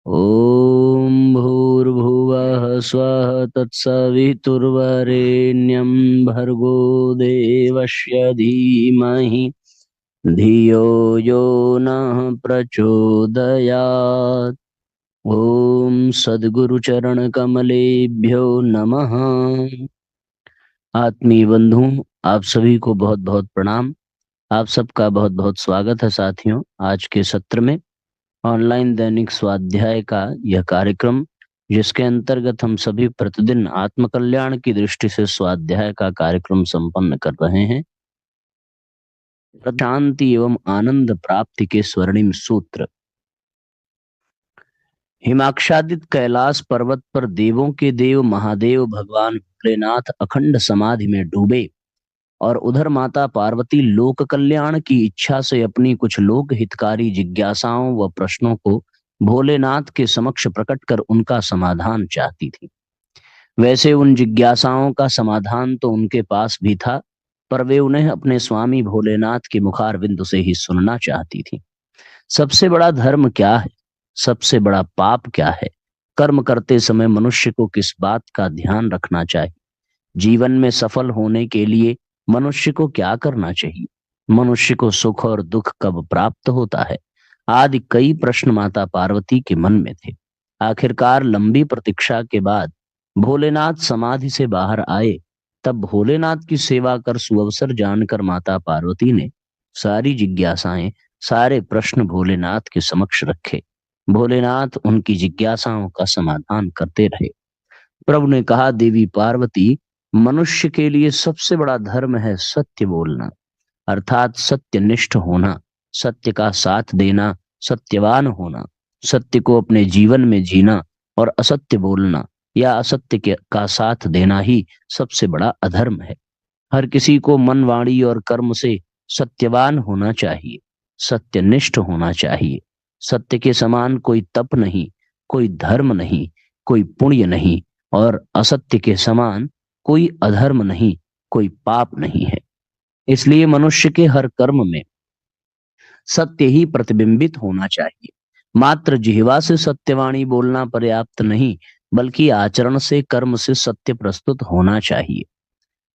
ॐ भूर्भुवः स्वः तत्सवितुर्वरेण्यं भर्गो देवस्य धीमहि धियो यो नः प्रचोदयात्। ॐ सद्गुरुचरणकमलेभ्यो नमः। आत्मीय बंधुओं, आप सभी को बहुत बहुत प्रणाम। आप सबका बहुत बहुत स्वागत है साथियों, आज के सत्र में ऑनलाइन दैनिक स्वाध्याय का यह कार्यक्रम, जिसके अंतर्गत हम सभी प्रतिदिन आत्मकल्याण की दृष्टि से स्वाध्याय का कार्यक्रम संपन्न कर रहे हैं। शांति एवं आनंद प्राप्ति के स्वर्णिम सूत्र। हिमाक्षादित कैलाश पर्वत पर देवों के देव महादेव भगवान भोलेनाथ अखंड समाधि में डूबे और उधर माता पार्वती लोक कल्याण की इच्छा से अपनी कुछ लोक हितकारी जिज्ञासाओं व प्रश्नों को भोलेनाथ के समक्ष प्रकट कर उनका समाधान चाहती थी। वैसे उन जिज्ञासाओं का समाधान तो उनके पास भी था, पर वे उन्हें अपने स्वामी भोलेनाथ के मुखारविंद से ही सुनना चाहती थी। सबसे बड़ा धर्म क्या है? सबसे बड़ा पाप क्या है? कर्म करते समय मनुष्य को किस बात का ध्यान रखना चाहिए? जीवन में सफल होने के लिए मनुष्य को क्या करना चाहिए? मनुष्य को सुख और दुख कब प्राप्त होता है? आदि कई प्रश्न माता पार्वती के मन में थे। आखिरकार लंबी प्रतीक्षा के बाद भोलेनाथ समाधि से बाहर आए। तब भोलेनाथ की सेवा कर सुअवसर जानकर माता पार्वती ने सारी जिज्ञासाएं, सारे प्रश्न भोलेनाथ के समक्ष रखे। भोलेनाथ उनकी जिज्ञासाओं का समाधान करते रहे। प्रभु ने कहा, देवी पार्वती, मनुष्य के लिए सबसे बड़ा धर्म है सत्य बोलना, अर्थात सत्यनिष्ठ होना, सत्य का साथ देना, सत्यवान होना, सत्य को अपने जीवन में जीना और असत्य बोलना या असत्य का साथ देना ही सबसे बड़ा अधर्म है। हर किसी को मन, वाणी और कर्म से सत्यवान होना चाहिए, सत्यनिष्ठ होना चाहिए। सत्य के समान कोई तप नहीं, कोई धर्म नहीं, कोई पुण्य नहीं, और असत्य के समान कोई अधर्म नहीं, कोई पाप नहीं है। इसलिए मनुष्य के हर कर्म में सत्य ही प्रतिबिंबित होना चाहिए। मात्र जिह्वा से सत्यवाणी बोलना पर्याप्त नहीं, बल्कि आचरण से, कर्म से सत्य प्रस्तुत होना चाहिए।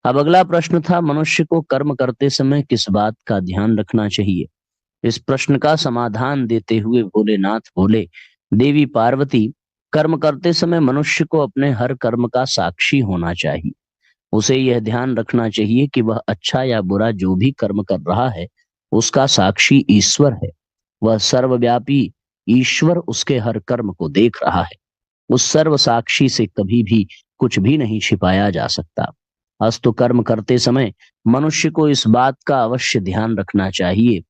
अब अगला प्रश्न था, मनुष्य को कर्म करते समय किस बात का ध्यान रखना चाहिए? इस प्रश्न का समाधान देते हुए भोलेनाथ बोले, देवी पार्वती, कर्म करते समय मनुष्य को अपने हर कर्म का साक्षी होना चाहिए। उसे यह ध्यान रखना चाहिए कि वह अच्छा या बुरा जो भी कर्म कर रहा है, उसका साक्षी ईश्वर है। वह सर्वव्यापी ईश्वर उसके हर कर्म को देख रहा है। उस सर्व साक्षी से कभी भी कुछ भी नहीं छिपाया जा सकता। अस्तु कर्म करते समय मनुष्य को इस बात का अवश्य ध्यान रखना चाहिए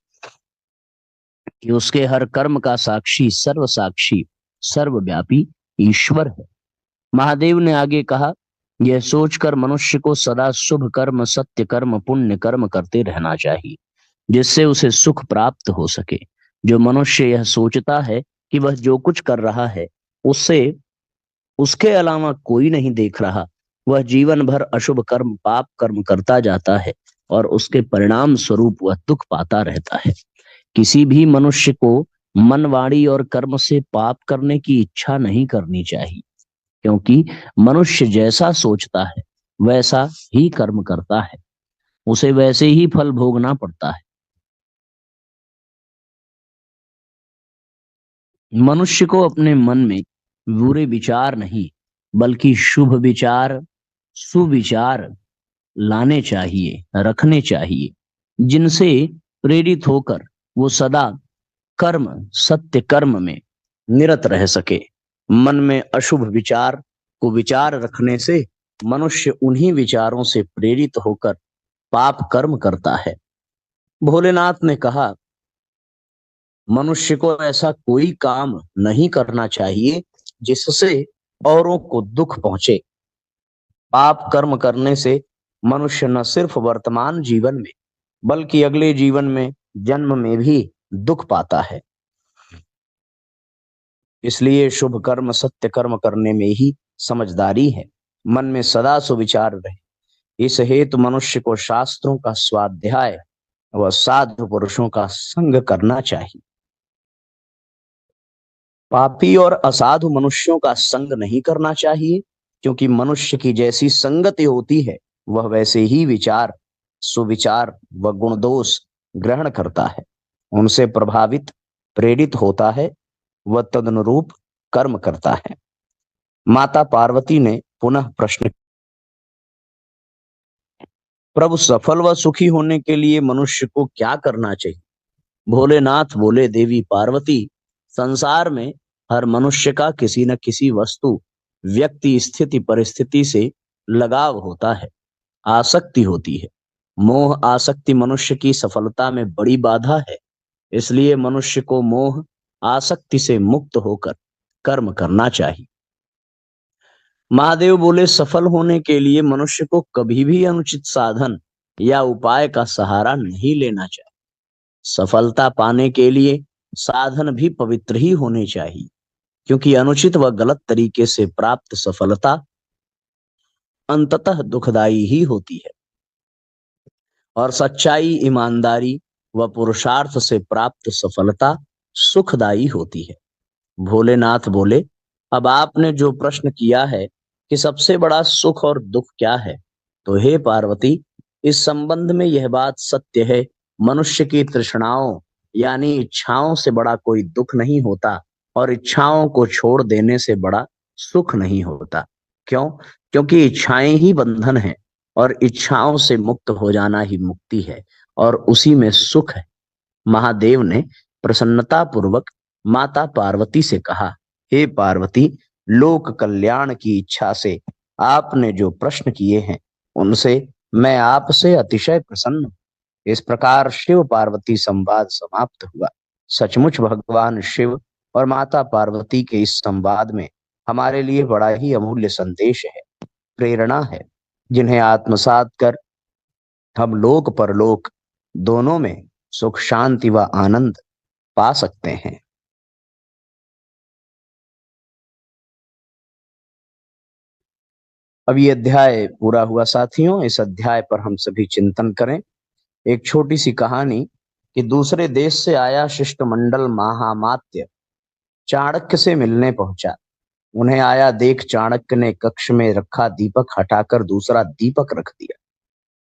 कि उसके हर कर्म का साक्षी, सर्व साक्षी, सर्वव्यापी ईश्वर है। महादेव ने आगे कहा, यह सोचकर मनुष्य को सदा शुभ कर्म, सत्य कर्म, पुण्य कर्म करते रहना चाहिए, जिससे उसे सुख प्राप्त हो सके। जो मनुष्य यह सोचता है कि वह जो कुछ कर रहा है उससे उसके अलावा कोई नहीं देख रहा, वह जीवन भर अशुभ कर्म, पाप कर्म करता जाता है और उसके परिणाम स्वरूप वह दुख पाता रहता है। किसी भी मनुष्य को मन, वाणी और कर्म से पाप करने की इच्छा नहीं करनी चाहिए, क्योंकि मनुष्य जैसा सोचता है वैसा ही कर्म करता है, उसे वैसे ही फल भोगना पड़ता है। मनुष्य को अपने मन में बुरे विचार नहीं, बल्कि शुभ विचार, सुविचार लाने चाहिए, रखने चाहिए, जिनसे प्रेरित होकर वो सदा कर्म, सत्य कर्म में निरत रह सके। मन में अशुभ विचार को विचार रखने से मनुष्य उन्हीं विचारों से प्रेरित होकर पाप कर्म करता है। भोलेनाथ ने कहा, मनुष्य को ऐसा कोई काम नहीं करना चाहिए जिससे औरों को दुख पहुंचे। पाप कर्म करने से मनुष्य न सिर्फ वर्तमान जीवन में, बल्कि अगले जीवन में, जन्म में भी दुख पाता है। इसलिए शुभ कर्म, सत्य कर्म करने में ही समझदारी है। मन में सदा सुविचार रहे। इस हेतु मनुष्य को शास्त्रों का स्वाध्याय व साधु पुरुषों का संग करना चाहिए। पापी और असाधु मनुष्यों का संग नहीं करना चाहिए, क्योंकि मनुष्य की जैसी संगति होती है वह वैसे ही विचार, सुविचार व गुण दोष ग्रहण करता है, उनसे प्रभावित, प्रेरित होता है, वह तदनुरूप कर्म करता है। माता पार्वती ने पुनः प्रश्न, प्रभु सफल व सुखी होने के लिए मनुष्य को क्या करना चाहिए? भोलेनाथ बोले, देवी पार्वती, संसार में हर मनुष्य का किसी न किसी वस्तु, व्यक्ति, स्थिति, परिस्थिति से लगाव होता है, आसक्ति होती है। मोह आसक्ति मनुष्य की सफलता में बड़ी बाधा है। इसलिए मनुष्य को मोह आसक्ति से मुक्त होकर कर्म करना चाहिए। महादेव बोले, सफल होने के लिए मनुष्य को कभी भी अनुचित साधन या उपाय का सहारा नहीं लेना चाहिए। सफलता पाने के लिए साधन भी पवित्र ही होने चाहिए, क्योंकि अनुचित व गलत तरीके से प्राप्त सफलता अंततः दुखदाई ही होती है, और सच्चाई, ईमानदारी व पुरुषार्थ से प्राप्त सफलता सुखदाई होती है। भोलेनाथ बोले, अब आपने जो प्रश्न किया है कि सबसे बड़ा सुख और दुख क्या है, तो हे पार्वती, इस संबंध में यह बात सत्य है, मनुष्य की तृष्णाओं यानी इच्छाओं से बड़ा कोई दुख नहीं होता, और इच्छाओं को छोड़ देने से बड़ा सुख नहीं होता। क्यों? क्योंकि इच्छाएं ही बंधन है, और इच्छाओं से मुक्त हो जाना ही मुक्ति है, और उसी में सुख है। महादेव ने प्रसन्नता पूर्वक माता पार्वती से कहा, हे पार्वती, लोक कल्याण की इच्छा से आपने जो प्रश्न किए हैं उनसे मैं आपसे अतिशय प्रसन्न हूं। इस प्रकार शिव पार्वती संवाद समाप्त हुआ। सचमुच भगवान शिव और माता पार्वती के इस संवाद में हमारे लिए बड़ा ही अमूल्य संदेश है, प्रेरणा है, जिन्हें आत्मसात कर हम लोक परलोक दोनों में सुख, शांति व आनंद पा सकते हैं। अब ये अध्याय पूरा हुआ साथियों। इस अध्याय पर हम सभी चिंतन करें। एक छोटी सी कहानी कि दूसरे देश से आया शिष्टमंडल महामात्य चाणक्य से मिलने पहुंचा। उन्हें आया देख चाणक्य ने कक्ष में रखा दीपक हटाकर दूसरा दीपक रख दिया।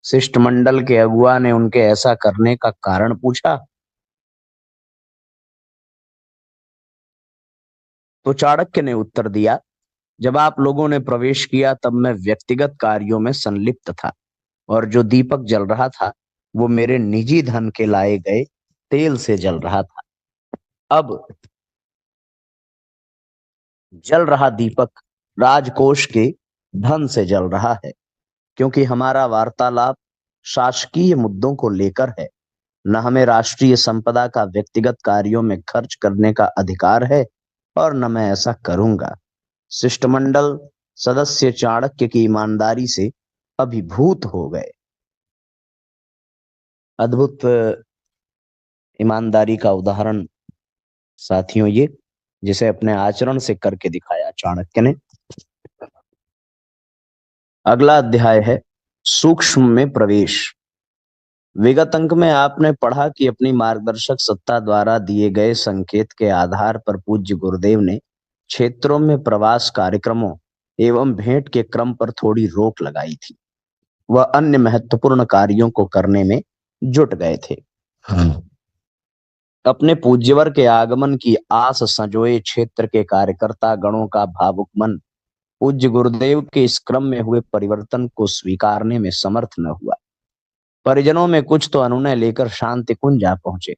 शिष्टमंडल के अगुआ ने उनके ऐसा करने का कारण पूछा, तो चाणक्य ने उत्तर दिया, जब आप लोगों ने प्रवेश किया तब मैं व्यक्तिगत कार्यों में संलिप्त था, और जो दीपक जल रहा था वो मेरे निजी धन के लाए गए तेल से जल रहा था। अब जल रहा दीपक राजकोष के धन से जल रहा है, क्योंकि हमारा वार्तालाप शासकीय मुद्दों को लेकर है। न हमें राष्ट्रीय संपदा का व्यक्तिगत कार्यों में खर्च करने का अधिकार है, और न मैं ऐसा करूंगा। शिष्टमंडल सदस्य चाणक्य की ईमानदारी से अभिभूत हो गए। अद्भुत ईमानदारी का उदाहरण साथियों ये, जिसे अपने आचरण से करके दिखाया चाणक्य ने। अगला अध्याय है सूक्ष्म में प्रवेश। विगत अंक में आपने पढ़ा कि अपनी मार्गदर्शक सत्ता द्वारा दिए गए संकेत के आधार पर पूज्य गुरुदेव ने क्षेत्रों में प्रवास कार्यक्रमों एवं भेंट के क्रम पर थोड़ी रोक लगाई थी। वह अन्य महत्वपूर्ण कार्यों को करने में जुट गए थे। अपने पूज्यवर के आगमन की आस संजोए क्षेत्र के कार्यकर्ता गणों का भावुक मन पूज्य गुरुदेव के इस क्रम में हुए परिवर्तन को स्वीकारने में समर्थ न हुआ। परिजनों में कुछ तो अनुनय लेकर शांति कुंज जा पहुंचे।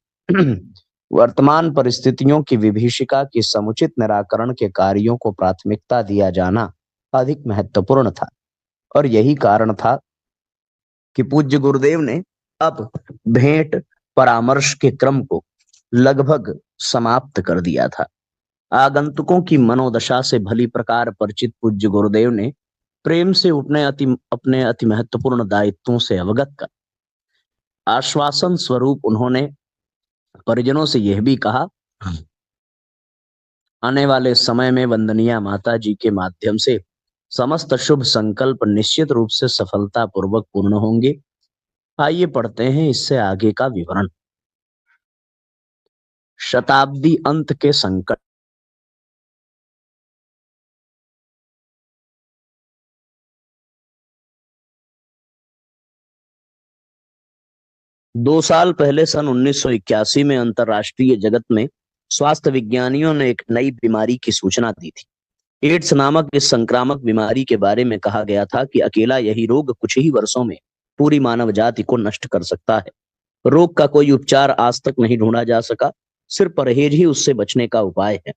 वर्तमान परिस्थितियों की विभीषिका की समुचित निराकरण के कार्यों को प्राथमिकता दिया जाना अधिक महत्वपूर्ण था, और यही कारण था कि पूज्य गुरुदेव ने अब भेंट परामर्श के क्रम को लगभग समाप्त कर दिया था। आगंतुकों की मनोदशा से भली प्रकार परिचित पूज्य गुरुदेव ने प्रेम से अपने अति महत्वपूर्ण दायित्वों से अवगत कर आश्वासन स्वरूप उन्होंने परिजनों से यह भी कहा, आने वाले समय में वंदनीय माता जी के माध्यम से समस्त शुभ संकल्प निश्चित रूप से सफलता पूर्वक पूर्ण होंगे। आइए पढ़ते हैं इससे आगे का विवरण। शताब्दी अंत के संकट। 2 साल पहले सन 1981 में अंतरराष्ट्रीय जगत में स्वास्थ्य विज्ञानियों ने एक नई बीमारी की सूचना दी थी। एड्स नामक इस संक्रामक बीमारी के बारे में कहा गया था कि अकेला यही रोग कुछ ही वर्षों में पूरी मानव जाति को नष्ट कर सकता है। रोग का कोई उपचार आज तक नहीं ढूंढा जा सका, सिर्फ परहेज ही उससे बचने का उपाय है।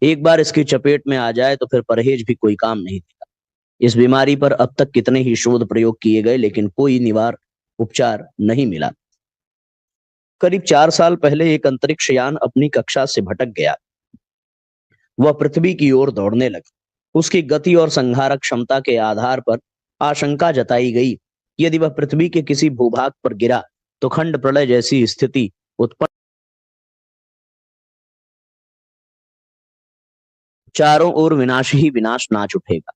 एक बार इसकी चपेट में आ जाए तो फिर परहेज भी कोई काम नहीं देगा। इस बीमारी पर अब तक कितने ही शोध प्रयोग किए गए, लेकिन कोई निवार उपचार नहीं मिला। करीब 4 साल पहले एक अंतरिक्ष यान अपनी कक्षा से भटक गया। वह पृथ्वी की ओर दौड़ने लगा। उसकी गति और संहारक क्षमता के आधार पर आशंका जताई गई, यदि वह पृथ्वी के किसी भूभाग पर गिरा तो खंड प्रलय जैसी स्थिति उत्पन्न, चारों ओर विनाश ही विनाश नाच उठेगा।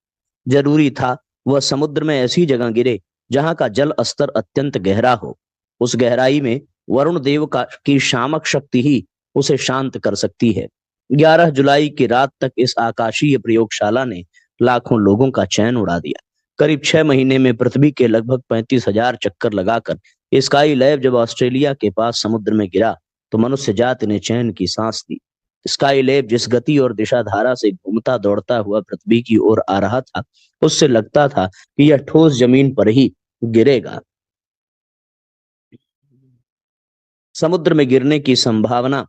जरूरी था वह समुद्र में ऐसी जगह गिरे जहां का जल स्तर अत्यंत गहरा हो। उस गहराई में वरुण देव की शामक शक्ति ही उसे शांत कर सकती है। 11 जुलाई की रात तक इस आकाशीय प्रयोगशाला ने लाखों लोगों का चैन उड़ा दिया। करीब 6 महीने में पृथ्वी के लगभग 35,000 चक्कर लगाकर स्काई लैब जब ऑस्ट्रेलिया के पास समुद्र में गिरा तो मनुष्य जाति ने चैन की सांस ली। स्काई लैब जिस गति और दिशा धारा से घूमता दौड़ता हुआ पृथ्वी की ओर आ रहा था, उससे लगता था कि यह ठोस जमीन पर ही गिरेगा। समुद्र में गिरने की संभावना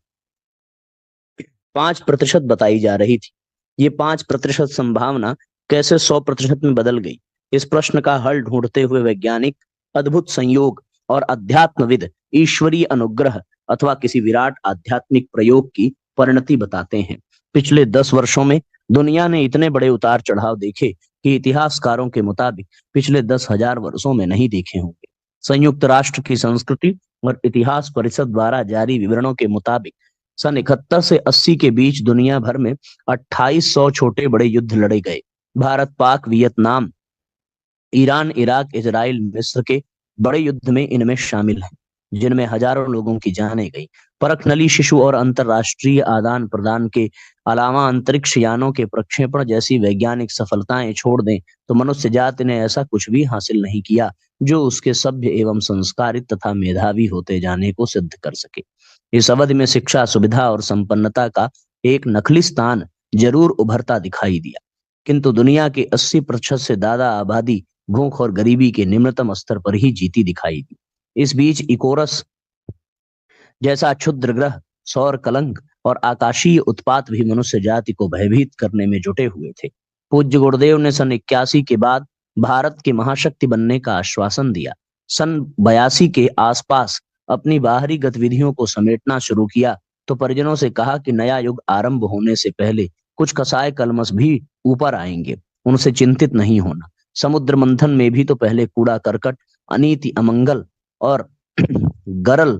5% बताई जा रही थी। ये 5% संभावना कैसे 100% में बदल गई? इस प्रश्न का हल ढूंढते हुए वैज्ञानिक अद्भुत संयोग और अध्यात्मविद ईश्वरीय अनुग्रह अथवा किसी विराट आध्यात्मिक प्रयोग की परिणति बताते हैं। पिछले 10 वर्षों में दुनिया ने इतने बड़े उतार चढ़ाव देखे कि इतिहासकारों के मुताबिक पिछले 10,000 वर्षों में नहीं देखे होंगे। संयुक्त राष्ट्र की संस्कृति और इतिहास परिषद द्वारा जारी विवरणों के मुताबिक सन 71 से 80 के बीच दुनिया भर में 2800 छोटे बड़े युद्ध लड़े गए। भारत, पाक, वियतनाम, ईरान, इराक, इजराइल, मिस्र के बड़े युद्ध में इनमें शामिल हैं, जिनमें हजारों लोगों की जानें गई। परखनली शिशु और अंतरराष्ट्रीय आदान प्रदान के अलावा अंतरिक्ष यानों के प्रक्षेपण जैसी वैज्ञानिक सफलताएं छोड़ दें तो मनुष्य जाति ने ऐसा कुछ भी हासिल नहीं किया जो उसके सभ्य एवं संस्कारित तथा मेधावी होते जाने को सिद्ध कर सके। इस अवधि में शिक्षा, सुविधा और संपन्नता का एक नकली स्थान जरूर उभरता दिखाई दिया, किंतु दुनिया की 80% से ज्यादा आबादी भूख और गरीबी के निम्नतम स्तर पर ही जीती दिखाई दी। इस बीच इकोरस जैसा क्षुद्र ग्रह, सौर कलंक और आकाशीय उत्पात भी मनुष्य जाति को भयभीत करने में जुटे हुए थे। पूज्य गुरुदेव ने सन 81 के बाद भारत की महाशक्ति बनने का आश्वासन दिया। सन 82 के आसपास अपनी बाहरी गतिविधियों को समेटना शुरू किया तो परिजनों से कहा कि नया युग आरंभ होने से पहले कुछ कसाय कलमस भी ऊपर आएंगे, उनसे चिंतित नहीं होना। समुद्र मंथन में भी तो पहले कूड़ा करकट, अनीति, अमंगल और गरल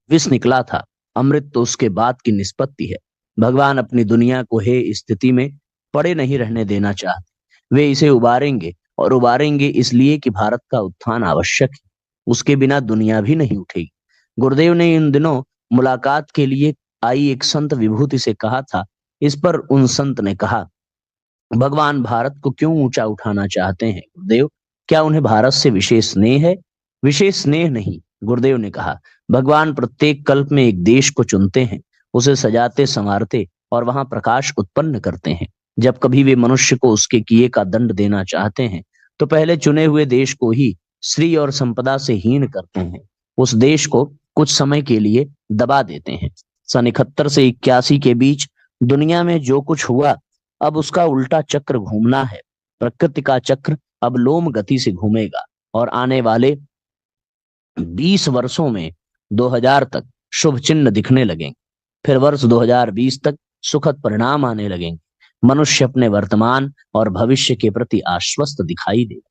विष निकला था। अमृत तो उसके बाद की निष्पत्ति है। भगवान अपनी दुनिया को हे स्थिति में पड़े नहीं रहने देना चाहते। वे इसे उबारेंगे और उबारेंगे इसलिए कि भारत का उत्थान आवश्यक है। उसके बिना दुनिया भी नहीं उठेगी। गुरुदेव ने इन दिनों मुलाकात के लिए आई एक संत विभूति से कहा था। इस पर उन संत ने कहा, भगवान भारत को क्यों ऊंचा उठाना चाहते हैं गुरुदेव? क्या उन्हें भारत से विशेष स्नेह है? विशेष स्नेह नहीं, गुरुदेव ने कहा, भगवान प्रत्येक कल्प में एक देश को चुनते हैं, उसे सजाते संवारते और वहां प्रकाश उत्पन्न करते हैं। जब कभी वे मनुष्य को उसके किए का दंड देना चाहते हैं तो पहले चुने हुए देश को ही श्री और संपदा से हीन करते हैं। उस देश को कुछ समय के लिए दबा देते हैं। सन 71 से 81 के बीच दुनिया में जो कुछ हुआ, अब उसका उल्टा चक्र घूमना है। प्रकृति का चक्र अब लोम गति से घूमेगा और आने वाले 20 वर्षों में 2000 तक शुभ चिन्ह दिखने लगेंगे। फिर वर्ष 2020 तक सुखद परिणाम आने लगेंगे। मनुष्य अपने वर्तमान और भविष्य के प्रति आश्वस्त दिखाई देगा।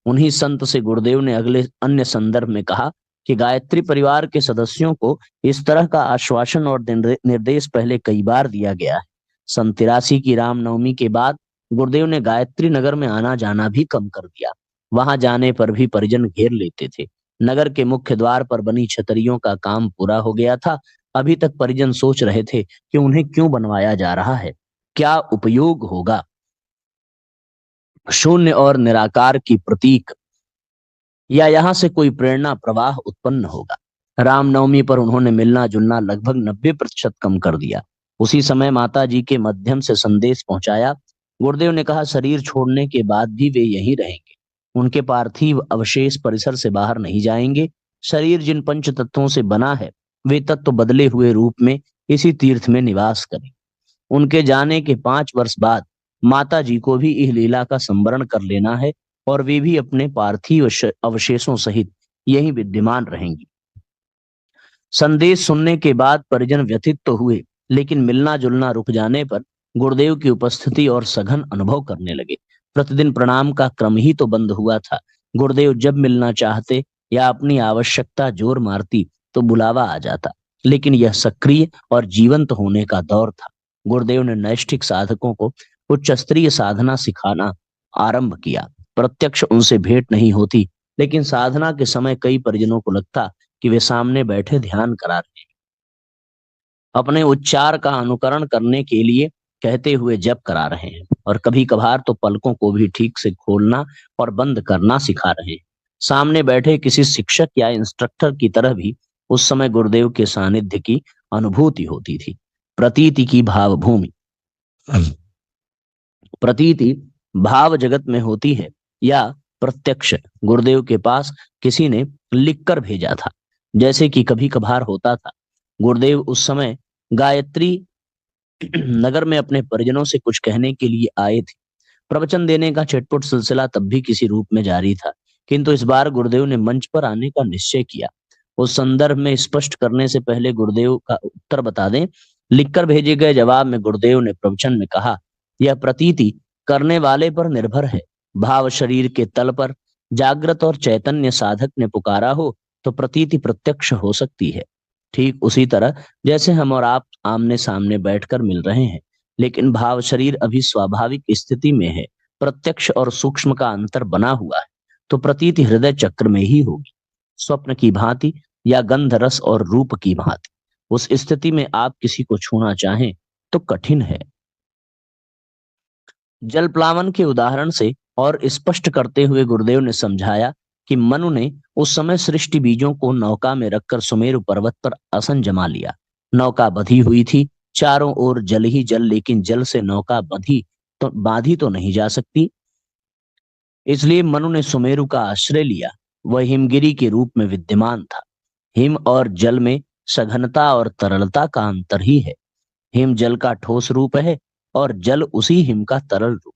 उन्हीं संत से गुरुदेव ने अगले अन्य संदर्भ में कहा कि गायत्री परिवार के सदस्यों को इस तरह का आश्वासन और निर्देश पहले कई बार दिया गया है। सन 83 की रामनवमी के बाद गुरुदेव ने गायत्री नगर में आना जाना भी कम कर दिया। वहां जाने पर भी परिजन घेर लेते थे। नगर के मुख्य द्वार पर बनी छतरियों का काम पूरा हो गया था। अभी तक परिजन सोच रहे थे कि उन्हें क्यों बनवाया जा रहा है, क्या उपयोग होगा। शून्य और निराकार की प्रतीक या यहाँ से कोई प्रेरणा प्रवाह उत्पन्न होगा। रामनवमी पर उन्होंने मिलना जुलना लगभग 90% कम कर दिया। उसी समय माता जी के माध्यम से संदेश पहुंचाया। गुरुदेव ने कहा, शरीर छोड़ने के बाद भी वे यहीं रहेंगे। उनके पार्थिव अवशेष परिसर से बाहर नहीं जाएंगे। शरीर जिन पंच तत्वों से बना है, वे तत्व बदले हुए रूप में इसी तीर्थ में निवास करें। उनके जाने के 5 वर्ष बाद माता जी को भी इस लीला का संवरण कर लेना है और वे भी अपने पार्थिव अवशेषों सहित यहीं विद्यमान रहेंगी। संदेश सुनने के बाद परिजन व्यथित तो हुए, लेकिन मिलना जुलना रुक जाने पर गुरुदेव की उपस्थिति और सघन अनुभव करने लगे। प्रतिदिन प्रणाम का क्रम ही तो बंद हुआ था। गुरुदेव जब मिलना चाहते या अपनी आवश्यकता जोर मारती तो बुलावा आ जाता, लेकिन यह सक्रिय और जीवंत होने का दौर था। गुरुदेव ने नैष्ठिक साधकों को उच्च स्तरीय साधना सिखाना आरंभ किया। प्रत्यक्ष उनसे भेंट नहीं होती, लेकिन साधना के समय कई परिजनों को लगता कि वे सामने बैठे ध्यान करा रहे हैं, अपने उच्चार का अनुकरण करने के लिए कहते हुए जप करा रहे हैं, और कभी कभार तो पलकों को भी ठीक से खोलना और बंद करना सिखा रहे हैं। सामने बैठे किसी शिक्षक या इंस्ट्रक्टर की तरह भी उस समय गुरुदेव के सानिध्य की अनुभूति होती थी। प्रतीति की भावभूमि, प्रतीति भाव जगत में होती है या प्रत्यक्ष। गुरुदेव के पास किसी ने लिखकर भेजा था, जैसे कि कभी कभार होता था। गुरुदेव उस समय गायत्री नगर में अपने परिजनों से कुछ कहने के लिए आए थे। प्रवचन देने का छिटपुट सिलसिला तब भी किसी रूप में जारी था, किंतु इस बार गुरुदेव ने मंच पर आने का निश्चय किया। उस संदर्भ में स्पष्ट करने से पहले गुरुदेव का उत्तर बता दें। लिखकर भेजे गए जवाब में गुरुदेव ने प्रवचन में कहा, यह प्रतीति करने वाले पर निर्भर है। भाव शरीर के तल पर जागृत और चैतन्य साधक ने पुकारा हो तो प्रतीति प्रत्यक्ष हो सकती है। ठीक उसी तरह जैसे हम और आप आमने सामने बैठकर मिल रहे हैं, लेकिन भाव शरीर अभी स्वाभाविक स्थिति में है, प्रत्यक्ष और सूक्ष्म का अंतर बना हुआ है, तो प्रतीति हृदय चक्र में ही होगी, स्वप्न की भांति या गंध रस और रूप की भांति। उस स्थिति में आप किसी को छूना चाहें तो कठिन है। जल प्लावन के उदाहरण से और स्पष्ट करते हुए गुरुदेव ने समझाया कि मनु ने उस समय सृष्टि बीजों को नौका में रखकर सुमेरु पर्वत पर आसन जमा लिया। नौका बंधी हुई थी, चारों ओर जल ही जल, लेकिन जल से नौका बांधी तो नहीं जा सकती। इसलिए मनु ने सुमेरु का आश्रय लिया। वह हिमगिरी के रूप में विद्यमान था। हिम और जल में सघनता और तरलता का अंतर ही है। हिम जल का ठोस रूप है और जल उसी हिम का तरल रूप।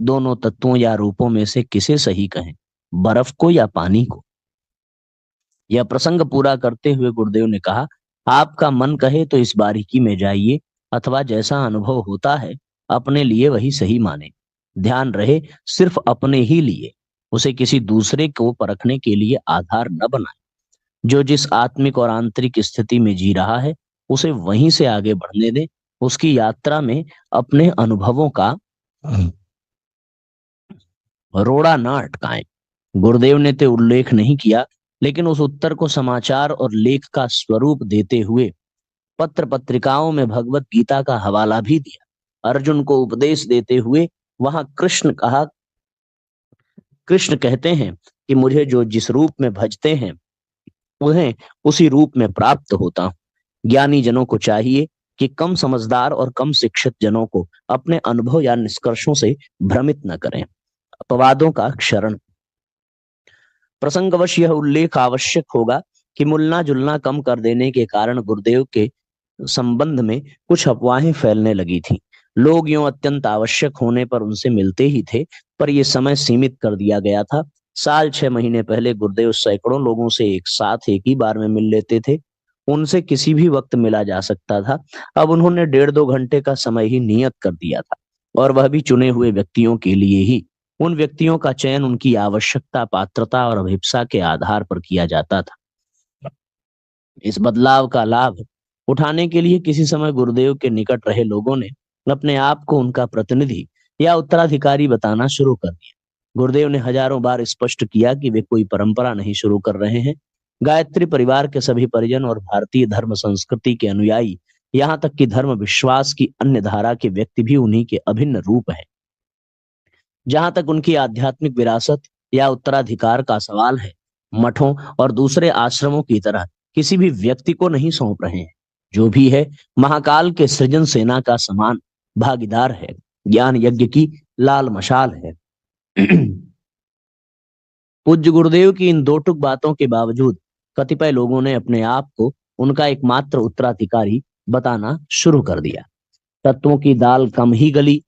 दोनों तत्वों या रूपों में से किसे सही कहें, बर्फ को या पानी को? यह प्रसंग पूरा करते हुए गुरुदेव ने कहा, आपका मन कहे तो इस बारीकी में जाइए, अथवा जैसा अनुभव होता है अपने लिए वही सही माने। ध्यान रहे सिर्फ अपने ही लिए, उसे किसी दूसरे को परखने के लिए आधार न बनाए। जो जिस आत्मिक और आंतरिक स्थिति में जी रहा है उसे वहीं से आगे बढ़ने दे। उसकी यात्रा में अपने अनुभवों का रोड़ा ना अटकाएं। गुरुदेव ने तो उल्लेख नहीं किया, लेकिन उस उत्तर को समाचार और लेख का स्वरूप देते हुए पत्र पत्रिकाओं में भगवत गीता का हवाला भी दिया। अर्जुन को उपदेश देते हुए वहां कृष्ण कहते हैं कि मुझे जो जिस रूप में भजते हैं उन्हें उसी रूप में प्राप्त होता हूं। ज्ञानी जनों को चाहिए कि कम समझदार और कम शिक्षित जनों को अपने अनुभव या निष्कर्षों से भ्रमित न करें। अपवादों का क्षरण। प्रसंगवश यह उल्लेख आवश्यक होगा कि मिलना जुलना कम कर देने के कारण गुरुदेव के संबंध में कुछ अफवाहें फैलने लगी थी। लोग यूं अत्यंत आवश्यक होने पर उनसे मिलते ही थे, पर यह समय सीमित कर दिया गया था। साल 6 महीने पहले गुरुदेव सैकड़ों लोगों से एक साथ एक ही बार में मिल लेते थे। उनसे किसी भी वक्त मिला जा सकता था। अब उन्होंने 1.5-2 घंटे का समय ही नियत कर दिया था, और वह भी चुने हुए व्यक्तियों के लिए ही। उन व्यक्तियों का चयन उनकी आवश्यकता, पात्रता और अभिप्सा के आधार पर किया जाता था। इस बदलाव का लाभ उठाने के लिए किसी समय गुरुदेव के निकट रहे लोगों ने अपने आप को उनका प्रतिनिधि या उत्तराधिकारी बताना शुरू कर दिया। गुरुदेव ने हजारों बार स्पष्ट किया कि वे कोई परंपरा नहीं शुरू कर रहे हैं। गायत्री परिवार के सभी परिजन और भारतीय धर्म संस्कृति के अनुयायी, यहाँ तक कि धर्म विश्वास की अन्य धारा के व्यक्ति भी उन्हीं के अभिन्न रूप हैं। जहां तक उनकी आध्यात्मिक विरासत या उत्तराधिकार का सवाल है, मठों और दूसरे आश्रमों की तरह किसी भी व्यक्ति को नहीं सौंप रहे हैं। जो भी है महाकाल के सृजन सेना का समान भागीदार है, ज्ञान यज्ञ की लाल मशाल है। पूज्य गुरुदेव की इन दो टूक बातों के बावजूद कतिपय लोगों ने अपने आप को उनका एकमात्र उत्तराधिकारी बताना शुरू कर दिया। तत्वों की दाल कम ही गली।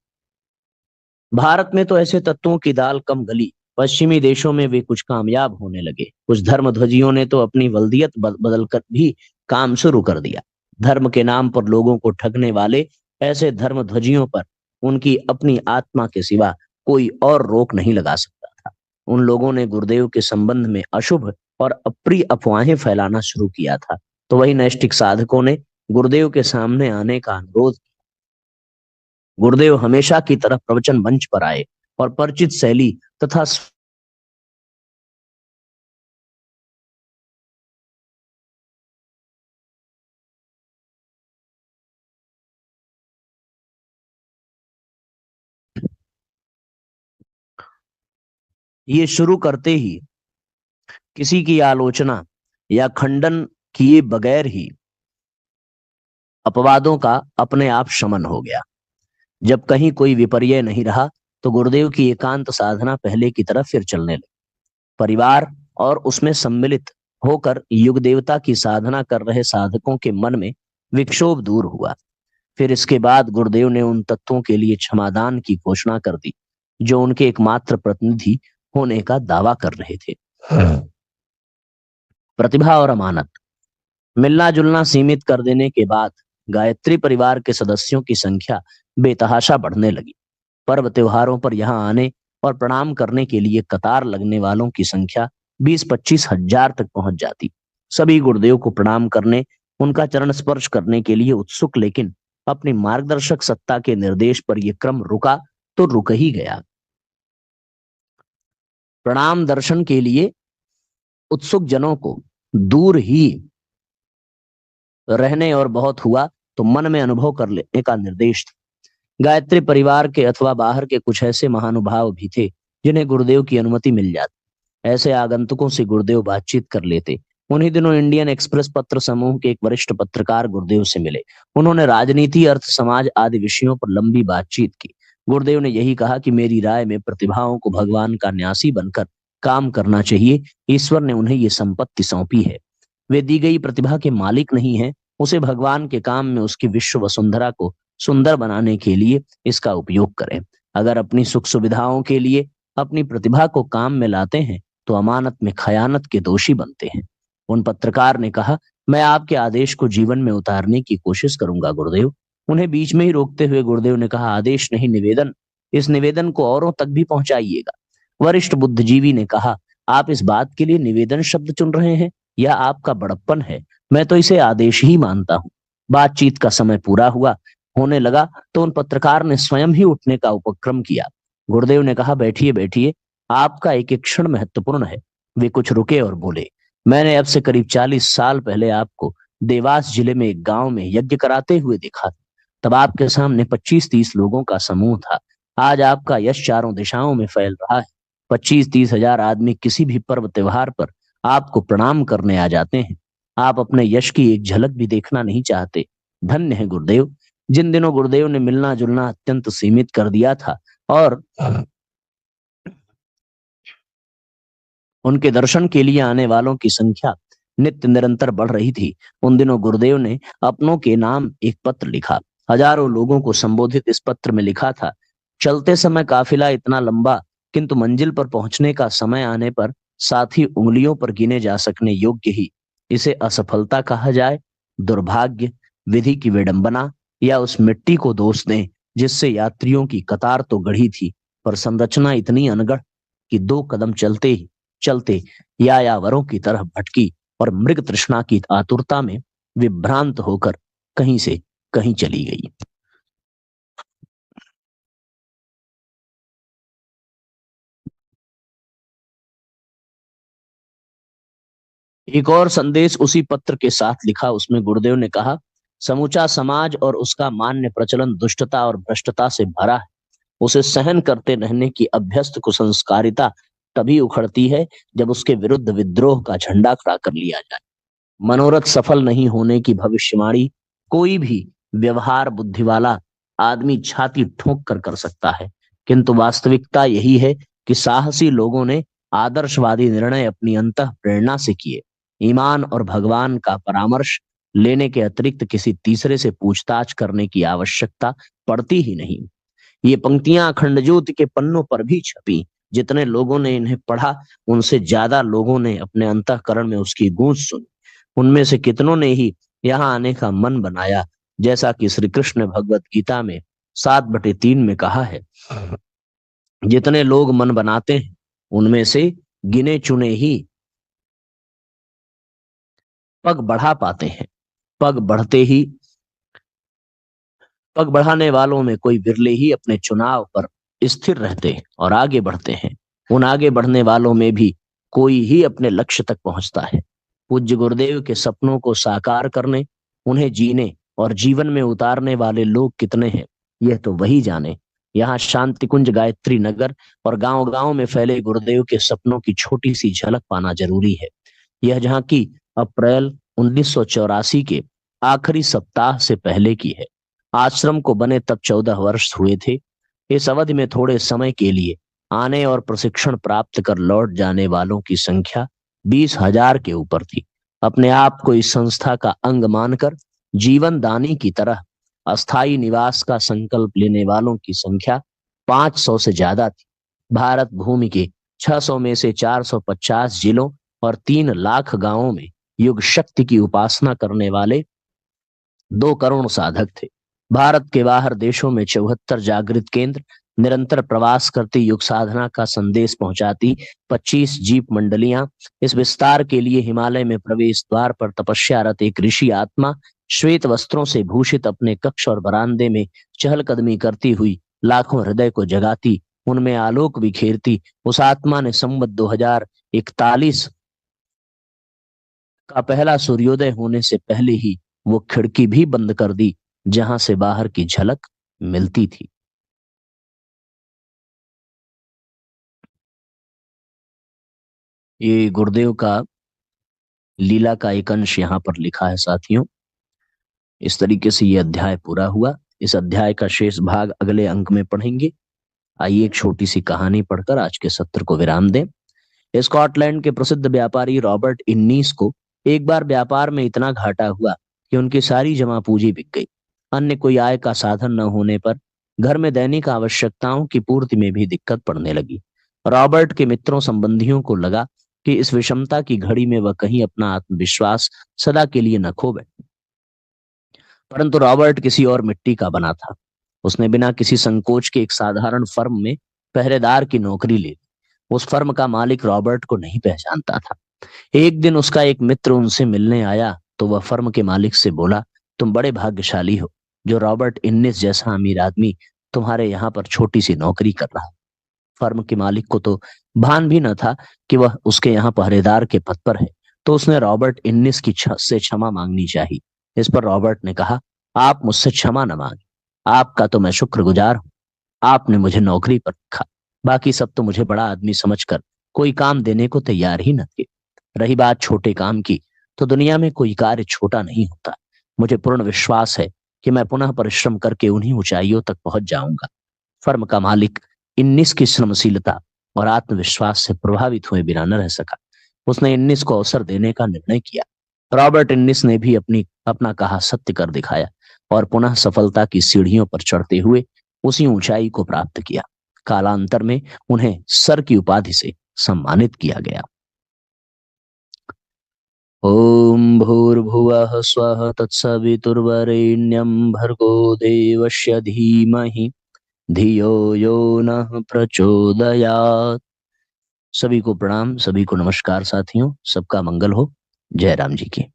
भारत में तो ऐसे तत्वों की दाल कम गली। पश्चिमी देशों में वे कुछ कामयाब होने लगे। कुछ धर्मध्वजियों ने तो अपनी वल्दियत बदल कर भी काम शुरू कर दिया। धर्म के नाम पर लोगों को ठगने वाले ऐसे धर्मध्वजियों पर उनकी अपनी आत्मा के सिवा कोई और रोक नहीं लगा सकता था। उन लोगों ने गुरुदेव के संबंध में अशुभ और अप्रिय अफवाहें फैलाना शुरू किया था। तो वही नैष्ठिक साधकों ने गुरुदेव के सामने आने का अनुरोध। गुरुदेव हमेशा की तरह प्रवचन मंच पर आए और परिचित शैली तथा ये शुरू करते ही किसी की आलोचना या खंडन किए बगैर ही अपवादों का अपने आप शमन हो गया। जब कहीं कोई विपर्य नहीं रहा तो गुरुदेव की एकांत साधना पहले की तरह फिर चलने लगी। परिवार और उसमें सम्मिलित होकर युग देवता की साधना कर रहे साधकों के मन में विक्षोभ दूर हुआ। फिर इसके बाद गुरुदेव ने उन तत्वों के लिए क्षमादान की घोषणा कर दी जो उनके एकमात्र प्रतिनिधि होने का दावा कर रहे थे। प्रतिभा और अमानत। मिलना जुलना सीमित कर देने के बाद गायत्री परिवार के सदस्यों की संख्या बेतहाशा बढ़ने लगी। पर्व त्योहारों पर यहाँ आने और प्रणाम करने के लिए कतार लगने वालों की संख्या 20-25 हजार तक पहुंच जाती। सभी गुरुदेव को प्रणाम करने, उनका चरण स्पर्श करने के लिए उत्सुक, लेकिन अपनी मार्गदर्शक सत्ता के निर्देश पर यह क्रम रुका तो रुक ही गया। प्रणाम दर्शन के लिए उत्सुक जनों को दूर ही रहने और बहुत हुआ तो मन में अनुभव कर लेने का निर्देश था। गायत्री परिवार के अथवा बाहर के कुछ ऐसे महानुभाव भी थे जिन्हें गुरुदेव की अनुमति मिल जाती। ऐसे आगंतुकों से गुरुदेव बातचीत कर लेते। उन्हीं दिनों इंडियन एक्सप्रेस पत्र समूह के एक वरिष्ठ पत्रकार गुरुदेव से मिले। उन्होंने राजनीति, अर्थ, समाज आदि विषयों पर लंबी बातचीत की। गुरुदेव ने यही कहा कि मेरी राय में प्रतिभाओं को भगवान का न्यासी बनकर काम करना चाहिए। ईश्वर ने उन्हें ये संपत्ति सौंपी है। वे दी गई प्रतिभा के मालिक नहीं है। उसे भगवान के काम में, उसकी विश्व वसुंधरा को सुंदर बनाने के लिए इसका उपयोग करें। अगर अपनी सुख सुविधाओं के लिए अपनी प्रतिभा को काम में लाते हैं तो अमानत में खयानत के दोषी बनते हैं। उन पत्रकार ने कहा, मैं आपके आदेश को जीवन में उतारने की कोशिश करूंगा गुरुदेव। उन्हें बीच में ही रोकते हुए गुरुदेव ने कहा, आदेश नहीं, निवेदन। इस निवेदन को औरों तक भी पहुंचाइएगा। वरिष्ठ बुद्धिजीवी ने कहा, आप इस बात के लिए निवेदन शब्द चुन रहे हैं, यह आपका बड़प्पन है। मैं तो इसे आदेश ही मानता हूँ। बातचीत का समय पूरा होने लगा तो उन पत्रकार ने स्वयं ही उठने का उपक्रम किया। गुरुदेव ने कहा, बैठिए बैठिए, आपका एक एक क्षण महत्वपूर्ण है। वे कुछ रुके और बोले, मैंने अब से करीब 40 साल पहले आपको देवास जिले में एक गांव में यज्ञ कराते हुए देखा था। तब आपके सामने 25-30 लोगों का समूह था। आज आपका यश चारों दिशाओं में फैल रहा है। 25-30 हजार आदमी किसी भी पर्व त्योहार पर आपको प्रणाम करने आ जाते हैं। आप अपने यश की एक झलक भी देखना नहीं चाहते। धन्य है गुरुदेव। जिन दिनों गुरुदेव ने मिलना जुलना अत्यंत सीमित कर दिया था और उनके दर्शन के लिए आने वालों की संख्या नित्य निरंतर बढ़ रही थी, उन दिनों गुरुदेव ने अपनों के नाम एक पत्र लिखा। हजारों लोगों को संबोधित इस पत्र में लिखा था, चलते समय काफिला इतना लंबा, किंतु मंजिल पर पहुंचने का समय आने पर साथी उंगलियों पर गिने जा सकने योग्य ही। इसे असफलता कहा जाए, दुर्भाग्य, विधि की विडंबना, या उस मिट्टी को दोष दें जिससे यात्रियों की कतार तो गढ़ी थी, पर संरचना इतनी अनगढ़ कि 2 कदम चलते ही चलते यायावरों की तरह भटकी और मृग तृष्णा की आतुरता में विभ्रांत होकर कहीं से कहीं चली गई। एक और संदेश उसी पत्र के साथ लिखा। उसमें गुरुदेव ने कहा, समूचा समाज और उसका मान्य प्रचलन दुष्टता और भ्रष्टता से भरा है। उसे सहन करते रहने की अभ्यस्त कुसंस्कारिता तभी उखड़ती है जब उसके विरुद्ध विद्रोह का झंडा खड़ा कर लिया जाए। मनोरथ सफल नहीं होने की भविष्यवाणी कोई भी व्यवहार बुद्धि वाला आदमी छाती ठोक कर सकता है, किंतु वास्तविकता यही है कि साहसी लोगों ने आदर्शवादी निर्णय अपनी अंतः प्रेरणा से किए। ईमान और भगवान का परामर्श लेने के अतिरिक्त किसी तीसरे से पूछताछ करने की आवश्यकता पड़ती ही नहीं। ये पंक्तियां अखंड ज्योति के पन्नों पर भी छपी। जितने लोगों ने इन्हें पढ़ा, उनसे ज्यादा लोगों ने अपने अंतःकरण में उसकी गूंज सुनी। उनमें से कितनों ने ही यहाँ आने का मन बनाया, जैसा कि श्री कृष्ण भगवत गीता में 7/3 में कहा है, जितने लोग मन बनाते हैं उनमें से गिने चुने ही पग बढ़ा पाते हैं। पग बढ़ते ही पग बढ़ाने वालों में कोई बिरले ही अपने चुनाव पर स्थिर रहते और आगे बढ़ते हैं। उन आगे बढ़ने वालों में भी कोई ही अपने लक्ष्य तक पहुंचता है। पूज्य गुरुदेव के सपनों को साकार करने, उन्हें जीने और जीवन में उतारने वाले लोग कितने हैं, यह तो वही जाने। यहाँ शांति कुंज गायत्री नगर और गांव-गांव में फैले गुरुदेव के सपनों की छोटी सी झलक पाना जरूरी है। यह झांकी अप्रैल 1984 के आखिरी सप्ताह से पहले की है। आश्रम को बने तब 14 वर्ष हुए थे। इस अवधि में थोड़े समय के लिए आने और प्रशिक्षण प्राप्त कर लौट जाने वालों की संख्या 20,000 के ऊपर थी। अपने आप को इस संस्था का अंग मानकर जीवन दानी की तरह अस्थायी निवास का संकल्प लेने वालों की संख्या 500 से ज्यादा थी। भारत भूमि के 600 में से 450 जिलों और 3 लाख गांवों में युग शक्ति की उपासना करने वाले 2 करोड़ साधक थे। भारत के बाहर देशों में 74 जागृत केंद्र, निरंतर प्रवास करती युग साधना का संदेश पहुंचाती 25 जीप मंडलियां, इस विस्तार के लिए हिमालय में प्रवेश द्वार पर तपस्यारत एक ऋषि आत्मा, श्वेत वस्त्रों से भूषित अपने कक्ष और बरामदे में चहलकदमी करती हुई लाखों हृदय को जगाती, उनमें आलोक बिखेरती, उस आत्मा ने संवत 2041 का पहला सूर्योदय होने से पहले ही वो खिड़की भी बंद कर दी जहां से बाहर की झलक मिलती थी। ये गुरुदेव का लीला का एक अंश यहाँ पर लिखा है साथियों। इस तरीके से ये अध्याय पूरा हुआ। इस अध्याय का शेष भाग अगले अंक में पढ़ेंगे। आइए एक छोटी सी कहानी पढ़कर आज के सत्र को विराम दें। स्कॉटलैंड के प्रसिद्ध व्यापारी रॉबर्ट इन्नीस को एक बार व्यापार में इतना घाटा हुआ कि उनकी सारी जमा पूंजी बिक गई। अन्य कोई आय का साधन न होने पर घर में दैनिक आवश्यकताओं की पूर्ति में भी दिक्कत पड़ने लगी। रॉबर्ट के मित्रों संबंधियों को लगा कि इस विषमता की घड़ी में वह कहीं अपना आत्मविश्वास सदा के लिए न खो बैठे। परंतु रॉबर्ट किसी और मिट्टी का बना था। उसने बिना किसी संकोच के एक साधारण फर्म में पहरेदार की नौकरी ले ली। उस फर्म का मालिक रॉबर्ट को नहीं पहचानता था। एक दिन उसका एक मित्र उनसे मिलने आया तो वह फर्म के मालिक से बोला, तुम बड़े भाग्यशाली हो जो रॉबर्ट इन्नीस जैसा अमीर आदमी तुम्हारे यहाँ पर छोटी सी नौकरी कर रहा है। फर्म के मालिक को तो भान भी न था कि वह उसके यहाँ पहरेदार के पद पर है, तो उसने रॉबर्ट इन्नीस की से क्षमा मांगनी चाहिए। इस पर रॉबर्ट ने कहा, आप मुझसे क्षमा न मांगे, आपका तो मैं शुक्रगुजार हूँ। आपने मुझे नौकरी पर रखा, बाकी सब तो मुझे बड़ा आदमी समझकर कोई काम देने को तैयार ही न थे। रही बात छोटे काम की, तो दुनिया में कोई कार्य छोटा नहीं होता। मुझे पूर्ण विश्वास है कि मैं पुनः परिश्रम करके उन्हीं ऊंचाइयों तक पहुंच जाऊंगा। फर्म का मालिक इन्नीस की श्रमशीलता और आत्मविश्वास से प्रभावित हुए बिना न रह सका। उसने इन्नीस को अवसर देने का निर्णय किया। रॉबर्ट इन्नीस ने भी अपना कहा सत्य कर दिखाया और पुनः सफलता की सीढ़ियों पर चढ़ते हुए उसी ऊंचाई को प्राप्त किया। कालांतर में उन्हें सर की उपाधि से सम्मानित किया गया। ओम भूर्भुवः स्वः तत्सवितुर्वरेण्यं भर्गो देवस्य धीमहि धियो यो नः प्रचोदयात्। सभी को प्रणाम, सभी को नमस्कार साथियों। सबका मंगल हो। जय राम जी की।